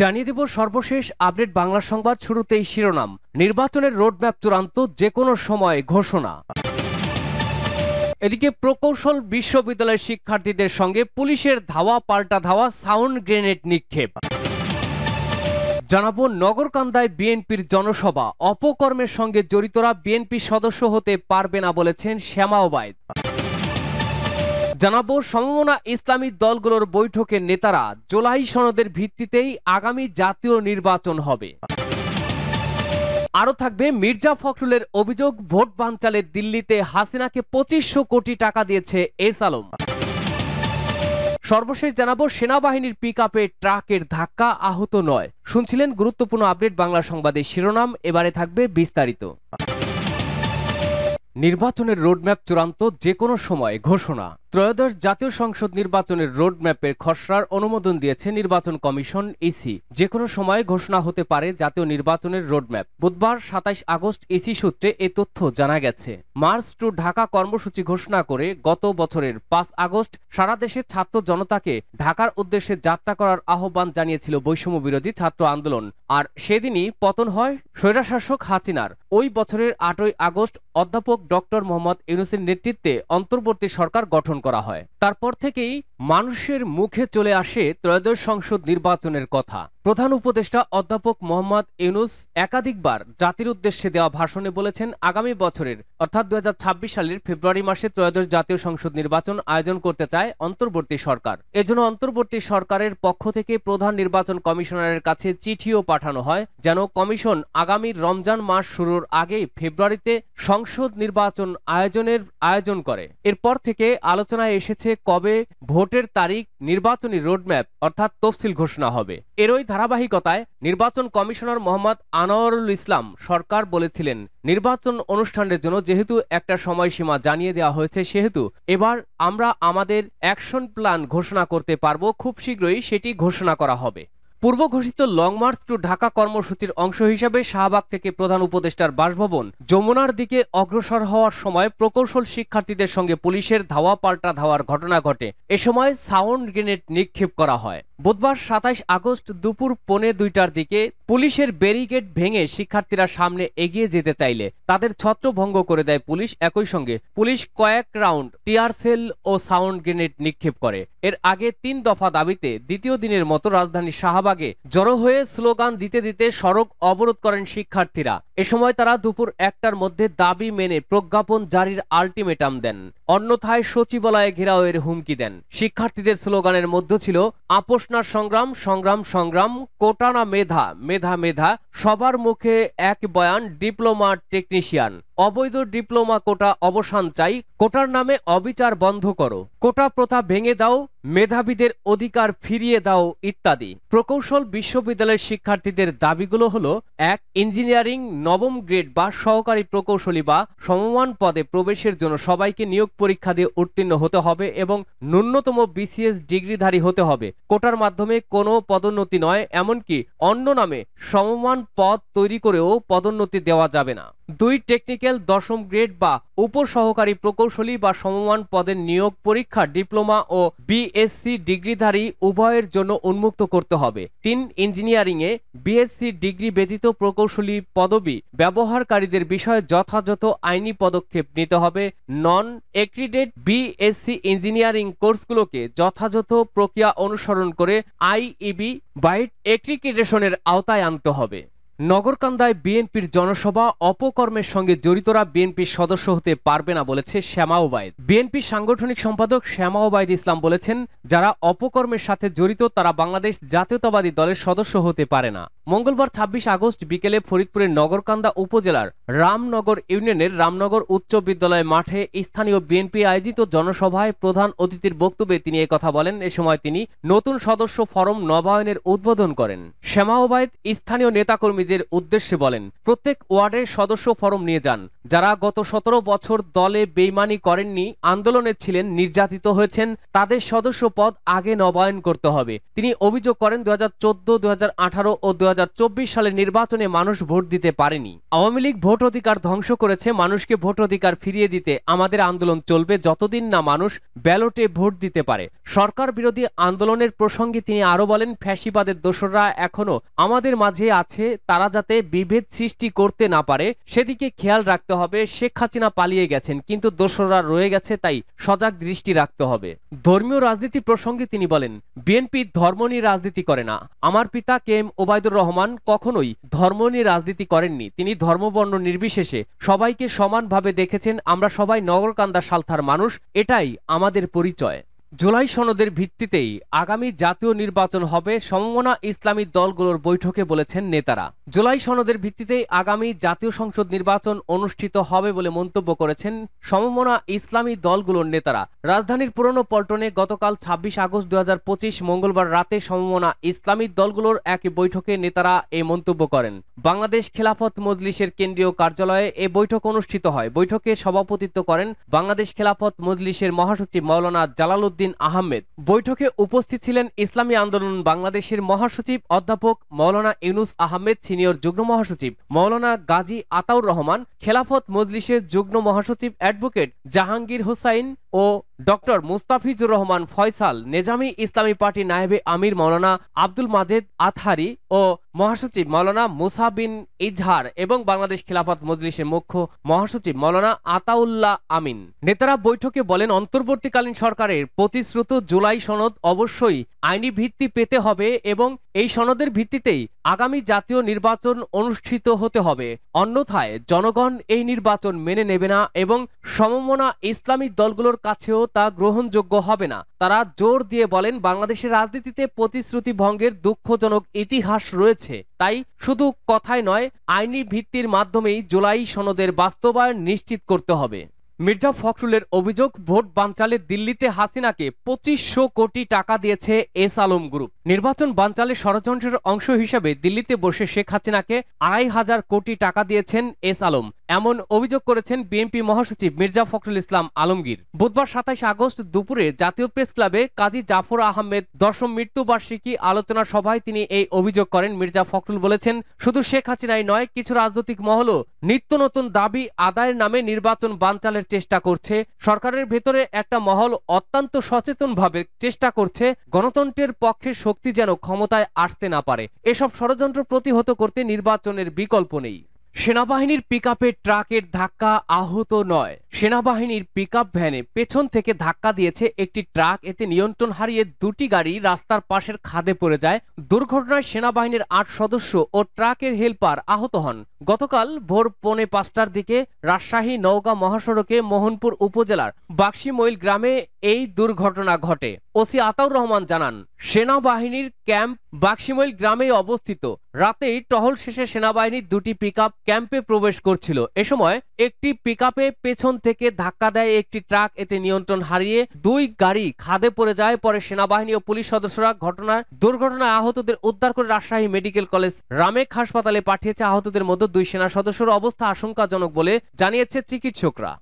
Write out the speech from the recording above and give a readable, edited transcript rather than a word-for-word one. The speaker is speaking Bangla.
জানিয়ে দেব সর্বশেষ আপডেট বাংলা সংবাদ। শুরুতেই শিরোনাম। নির্বাচনের রোডম্যাপ চূড়ান্ত, যে কোনো সময় ঘোষণা। এদিকে প্রকৌশল বিশ্ববিদ্যালয়ের শিক্ষার্থীদের সঙ্গে পুলিশের ধাওয়া পাল্টা ধাওয়া, সাউন্ড গ্রেনেড নিক্ষেপ। জানাবো নগরকান্দায় বিএনপির জনসভা, অপকর্মের সঙ্গে জড়িতরা বিএনপি সদস্য হতে পারবে না বলেছেন শ্যামা ওবায়দ। জানাবো সমমনা ইসলামী দলগুলোর বৈঠকের নেতারা জুলাই সনদের ভিত্তিতেই আগামী জাতীয় নির্বাচন হবে। আরও থাকবে মির্জা ফখরুলের অভিযোগ, ভোট বানচালে দিল্লিতে হাসিনাকে 2500 কোটি টাকা দিয়েছে এস আলম। সর্বশেষ জানাবো সেনাবাহিনীর পিকআপে ট্রাকের ধাক্কা, আহত 9। শুনছিলেন গুরুত্বপূর্ণ আপডেট বাংলা সংবাদের শিরোনাম, এবারে থাকবে বিস্তারিত। নির্বাচনের রোডম্যাপ চূড়ান্ত, যে কোনো সময় ঘোষণা। ত্রয়োদশ জাতীয় সংসদ নির্বাচনের রোডম্যাপের খসড়ার অনুমোদন দিয়েছে নির্বাচন কমিশন ইসি। যে কোনো সময় ঘোষণা হতে পারে জাতীয় নির্বাচনের রোডম্যাপ। বুধবার 27 আগস্ট ইসি সূত্রে এ তথ্য জানা গেছে। মার্চ টু ঢাকা কর্মসূচি ঘোষণা করে গত বছরের 5 আগস্ট সারা দেশে ছাত্র জনতাকে ঢাকার উদ্দেশ্যে যাত্রা করার আহ্বান জানিয়েছিল বৈষম্য বিরোধী ছাত্র আন্দোলন। আর সেদিনই পতন হয় স্বৈরশাসক হাসিনার। ওই বছরের 8ই আগস্ট অধ্যাপক ডক্টর মোহাম্মদ ইউনূসের নেতৃত্বে অন্তর্বর্তী সরকার গঠন করা হয়। তারপর থেকেই মানুষের মুখে চলে আসে ত্রয়োদশ সংসদ নির্বাচনের কথা। প্রধান উপদেষ্টা অধ্যাপক মোহাম্মদ ইউনূস একাধিকবার জাতির উদ্দেশ্যে দেওয়া ভাষণে বলেছেন, আগামী বছরের অর্থাৎ 2026 সালের ফেব্রুয়ারি মাসে ত্রয়োদশ জাতীয় সংসদ নির্বাচন আয়োজন করতে চায় অন্তর্বর্তী সরকার। এজন্য অন্তর্বর্তী সরকারের পক্ষ থেকে প্রধান নির্বাচন কমিশনারের কাছে চিঠিও পাঠানো হয়, যেন কমিশন আগামী রমজান মাস শুরুর আগেই ফেব্রুয়ারিতে সংসদ নির্বাচন আয়োজন করে। এরপর থেকে আলোচনায় এসেছে কবে ভোটের তারিখ, নির্বাচনী রোডম্যাপ অর্থাৎ তফসিল ঘোষণা হবে। এরই ধারাবাহিকতায় নির্বাচন কমিশনার মোহাম্মদ আনোয়ারুল ইসলাম সরকার বলেছিলেন, নির্বাচন অনুষ্ঠানের জন্য যেহেতু একটা সময়সীমা জানিয়ে দেওয়া হয়েছে, সেহেতু এবার আমরা আমাদের অ্যাকশন প্ল্যান ঘোষণা করতে পারবো, খুব শীঘ্রই সেটি ঘোষণা করা হবে। পূর্ব ঘোষিত লং মার্চ টু ঢাকা কর্মসূচির অংশ হিসেবে শাহবাগ থেকে প্রধান উপদেষ্টার বাসভবন যমুনার দিকে অগ্রসর হওয়ার সময় প্রকৌশল শিক্ষার্থীদের সঙ্গে পুলিশের ধাওয়া পাল্টা ধাওয়ার ঘটনা ঘটে। এ সময় সাউন্ড গ্রেনেড নিক্ষেপ করা হয়। বুধবার 27 আগস্ট দুপুর 1:45টার দিকে পুলিশের ব্যারিকেড ভেঙে শিক্ষার্থীরা সামনে এগিয়ে যেতে চাইলে তাদের ছত্রভঙ্গ করে দেয় পুলিশ। একই সঙ্গে পুলিশ কয়েক রাউন্ড টিয়ার সেল ও সাউন্ড গ্রেনেড নিক্ষেপ করে। এর আগে 3 দফা দাবিতে দ্বিতীয় দিনের মতো রাজধানীর শাহবাগে জড়ো হয়ে স্লোগান দিতে দিতে সড়ক অবরোধ করেন শিক্ষার্থীরা। এ সময় তারা দুপুর 1টার মধ্যে দাবি মেনে প্রজ্ঞাপন জারির আলটিমেটাম দেন, অন্যথায় সচিবালয়ে ঘেরাওয়ের হুমকি দেন। শিক্ষার্থীদের স্লোগানের মধ্যে ছিল, আপোষ না সংগ্রাম, সংগ্রাম সংগ্রাম, কোটা না মেধা, মেধা মেধা, সবার মুখে এক বয়ান, ডিপ্লোমা টেকনিশিয়ান, অবৈধ ডিপ্লোমা কোটা অবসান চাই, কোটার নামে অবিচার বন্ধ করো, কোটা প্রথা ভেঙে দাও, মেধাবীদের অধিকার ফিরিয়ে দাও ইত্যাদি। প্রকৌশল বিশ্ববিদ্যালয়ের শিক্ষার্থীদের দাবিগুলো হলো, 1. ইঞ্জিনিয়ারিং নবম গ্রেড বা সহকারী প্রকৌশলী বা সমমান পদে প্রবেশের জন্য সবাইকে নিয়োগ পরীক্ষা দিয়ে উত্তীর্ণ হতে হবে এবং ন্যূনতম বিসিএস ডিগ্রিধারী হতে হবে। কোটার মাধ্যমে কোনো পদোন্নতি নয়, এমনকি অন্য নামে সমমান পদ তৈরি করেও পদোন্নতি দেওয়া যাবে না। 2. টেকনিক্যাল দশম গ্রেড বা উপসহকারী প্রকৌশলী বা সমমান পদের নিয়োগ পরীক্ষা ডিপ্লোমা ও বিএসসি ডিগ্রিধারী উভয়ের জন্য উন্মুক্ত করতে হবে। 3. ইঞ্জিনিয়ারিংয়ে বিএসসি ডিগ্রি ব্যতীত প্রকৌশলী পদবি ব্যবহারকারীদের বিষয়ে যথাযথ আইনি পদক্ষেপ নিতে হবে। নন এক্রিডেড বিএসসি ইঞ্জিনিয়ারিং কোর্সগুলোকে যথাযথ প্রক্রিয়া অনুসরণ করে আইইবি বাইট এক্রিডিটেশনের আওতায় আনতে হবে। নগরকান্দায় বিএনপির জনসভা, অপকর্মের সঙ্গে জড়িতরা বিএনপির সদস্য হতে পারবে না বলেছে শ্যামা ওবায়দ। বিএনপির সাংগঠনিক সম্পাদক শ্যামা ওবায়দ ইসলাম বলেছেন, যারা অপকর্মের সাথে জড়িত তারা বাংলাদেশ জাতীয়তাবাদী দলের সদস্য হতে পারে না। মঙ্গলবার 26 আগস্ট বিকেলে ফরিদপুরের নগরকান্দা উপজেলার রামনগর ইউনিয়নের রামনগর উচ্চ বিদ্যালয় মাঠে স্থানীয় বিএনপি আয়োজিত জনসভায় প্রধান অতিথির বক্তব্যে তিনি কথা বলেন। এ সময় তিনি নতুন সদস্য ফরম নবায়নের উদ্বোধন করেন। শ্যামা ওবায়দ স্থানীয় নেতাকর্মীদের কর্মীদের উদ্দেশ্যে বলেন, প্রত্যেক ওয়ার্ডের সদস্য ফরম নিয়ে যান। যারা গত 17 বছর দলে বেইমানি করেননি, আন্দোলনে ছিলেন, নির্যাতিত হয়েছেন, তাদের সদস্য পদ আগে নবায়ন করতে হবে। তিনি অভিযোগ করেন 2014, 2018 ও 2024 সালের নির্বাচনে মানুষ ভোট দিতে পারেনি। আওয়ামী লীগ ভোট অধিকার ধ্বংস করেছে। মানুষকে ভোট অধিকার ফিরিয়ে দিতে আমাদের আন্দোলন চলবে যতদিন না মানুষ ব্যালটে ভোট দিতে পারে। সরকার বিরোধী আন্দোলনের প্রসঙ্গে তিনি আরো বলেন, ফ্যাসিবাদের দোসররা এখনো আমাদের মাঝে আছে, তারা যাতে বিভেদ সৃষ্টি করতে না পারে সেদিকে খেয়াল রাখতে হবে। শেখ হাসিনা পালিয়ে গেছেন, কিন্তু দোসররা রয়ে গেছে, তাই সজাগ দৃষ্টি রাখতে হবে। ধর্মীয় রাজনীতি প্রসঙ্গে তিনি বলেন, বিএনপি ধর্ম নিয়ে রাজনীতি করে না। আমার পিতা KM ওবায়দুর রহমান কখনোই ধর্ম নিয়ে রাজনীতি করেননি। তিনি ধর্মবর্ণ নির্বিশেষে সবাইকে সমানভাবে দেখেছেন। আমরা সবাই নগরকান্দা সালথার মানুষ, এটাই আমাদের পরিচয়। জুলাই সনদের ভিত্তিতেই আগামী জাতীয় নির্বাচন হবে, সমমনা ইসলামী দলগুলোর বৈঠকে বলেছেন নেতারা। জুলাই সনদের ভিত্তিতেই আগামী জাতীয় সংসদ নির্বাচন অনুষ্ঠিত হবে বলে মন্তব্য করেছেন সমমনা ইসলামী দলগুলোর নেতারা। রাজধানীর পুরনো পল্টনে গতকাল 26 আগস্ট 2025 মঙ্গলবার রাতে সমমনা ইসলামী দলগুলোর এক বৈঠকে নেতারা এই মন্তব্য করেন। বাংলাদেশ খেলাফত মজলিসের কেন্দ্রীয় কার্যালয়ে এ বৈঠক অনুষ্ঠিত হয়। বৈঠকে সভাপতিত্ব করেন বাংলাদেশ খেলাফত মজলিসের মহাসচিব মাওলানা জালালউদ্দিন আহমেদ। বৈঠকে উপস্থিত ছিলেন ইসলামী আন্দোলন বাংলাদেশের মহাসচিব অধ্যাপক মাওলানা ইউনুস আহমেদ, সিনিয়র যুগ্ম মহাসচিব মাওলানা গাজী আতাউর রহমান, খেলাফত মজলিসের যুগ্ম মহাসচিব অ্যাডভোকেট জাহাঙ্গীর হুসাইন ও ডক্টর মুস্তাফিজুর রহমান ফয়সাল, নেজামি ইসলামী পার্টি নায়েবে আমির মাওলানা আব্দুল মাজেদ আতহারি ও মহাসচিব মাওলানা মুসা বিন ইজহার এবং বাংলাদেশ খেলাফত মজলিসের মুখ্য মহাসচিব মাওলানা আতাউল্লাহ আমিন। নেতারা বৈঠকে বলেন, অন্তর্বর্তীকালীন সরকারের প্রতিশ্রুত জুলাই সনদ অবশ্যই আইনি ভিত্তি পেতে হবে এবং এই সনদের ভিত্তিতেই আগামী জাতীয় নির্বাচন অনুষ্ঠিত হতে হবে। অন্যথায় জনগণ এই নির্বাচন মেনে নেবে না এবং সমমনা ইসলামী দলগুলোর কাছেও তা গ্রহণযোগ্য হবে না। তারা জোর দিয়ে বলেন, বাংলাদেশের রাজনীতিতে প্রতিশ্রুতি ভঙ্গের দুঃখজনক ইতিহাস রয়েছে, তাই শুধু কথায় নয়, আইনি ভিত্তির মাধ্যমেই জুলাই সনদের বাস্তবায়ন নিশ্চিত করতে হবে। মির্জা ফখরুলের অভিযোগ, ভোট বানচালে দিল্লিতে হাসিনাকে 2500 কোটি টাকা দিয়েছে এস আলম গ্রুপ। নির্বাচন বানচালের ষড়যন্ত্রের অংশ হিসেবে দিল্লিতে বসে শেখ হাসিনাকে 2500 কোটি টাকা দিয়েছেন এস আলম, এমন অভিযোগ করেছেন বিএনপি মহাসচিব মির্জা ফখরুল ইসলাম আলমগীর। বুধবার 27 আগস্ট দুপুরে জাতীয় প্রেস ক্লাবে কাজী জাফর আহমেদ 10ম মৃত্যুবার্ষিকী আলোচনা সভায় তিনি এই অভিযোগ করেন। মির্জা ফখরুল বলেছেন, শুধু শেখ হাসিনাই নয়, কিছু রাজনৈতিক মহলও নিত্য নতুন দাবি আদায়ের নামে নির্বাচন বানচালের চেষ্টা করছে। সরকারের ভেতরে একটা মহল অত্যন্ত সচেতনভাবে চেষ্টা করছে গণতন্ত্রের পক্ষে শক্তি যেন ক্ষমতায় আসতে না পারে। এসব ষড়যন্ত্র প্রতিহত করতে নির্বাচনের বিকল্প নেই। সেনাবাহিনীর পিকআপে ট্রাকের ধাক্কা, আহত 9। সেনাবাহিনীর পিকআপ ভ্যানে পেছন থেকে ধাক্কা দিয়েছে একটি ট্রাক। এতে নিয়ন্ত্রণ হারিয়ে দুটি গাড়ি রাস্তার পাশের খাদে পড়ে যায়। দুর্ঘটনায় সেনাবাহিনীর 8 সদস্য ও ট্রাকের হেলপার আহত হন। গতকাল ভোর 4:45টার দিকে রাজশাহী নওগাঁ মহাসড়কে মোহনপুর উপজেলার বাক্সিমইল গ্রামে এই দুর্ঘটনা ঘটে। ওসি আতাউর রহমান জানান, সেনাবাহিনীর ক্যাম্প বাক্সিমইল গ্রামে অবস্থিত। রাতেই টহল শেষে সেনাবাহিনীর দুটি পিকআপ ক্যাম্পে প্রবেশ করছিল। এ সময় একটি পিকআপে পেছন থেকে ধাক্কা দেয় একটি ট্রাক। এতে নিয়ন্ত্রণ হারিয়ে 2 গাড়ি খাদে পড়ে যায়। পরে সেনাবাহিনী ও পুলিশ সদস্যরা দুর্ঘটনায় আহতদের উদ্ধার করে রাজশাহী মেডিকেল কলেজ রামেক হাসপাতালে পাঠিয়েছে। আহতদের মধ্যে 2 সেনা সদস্যের অবস্থা আশঙ্কাজনক বলে জানিয়েছে চিকিৎসকরা।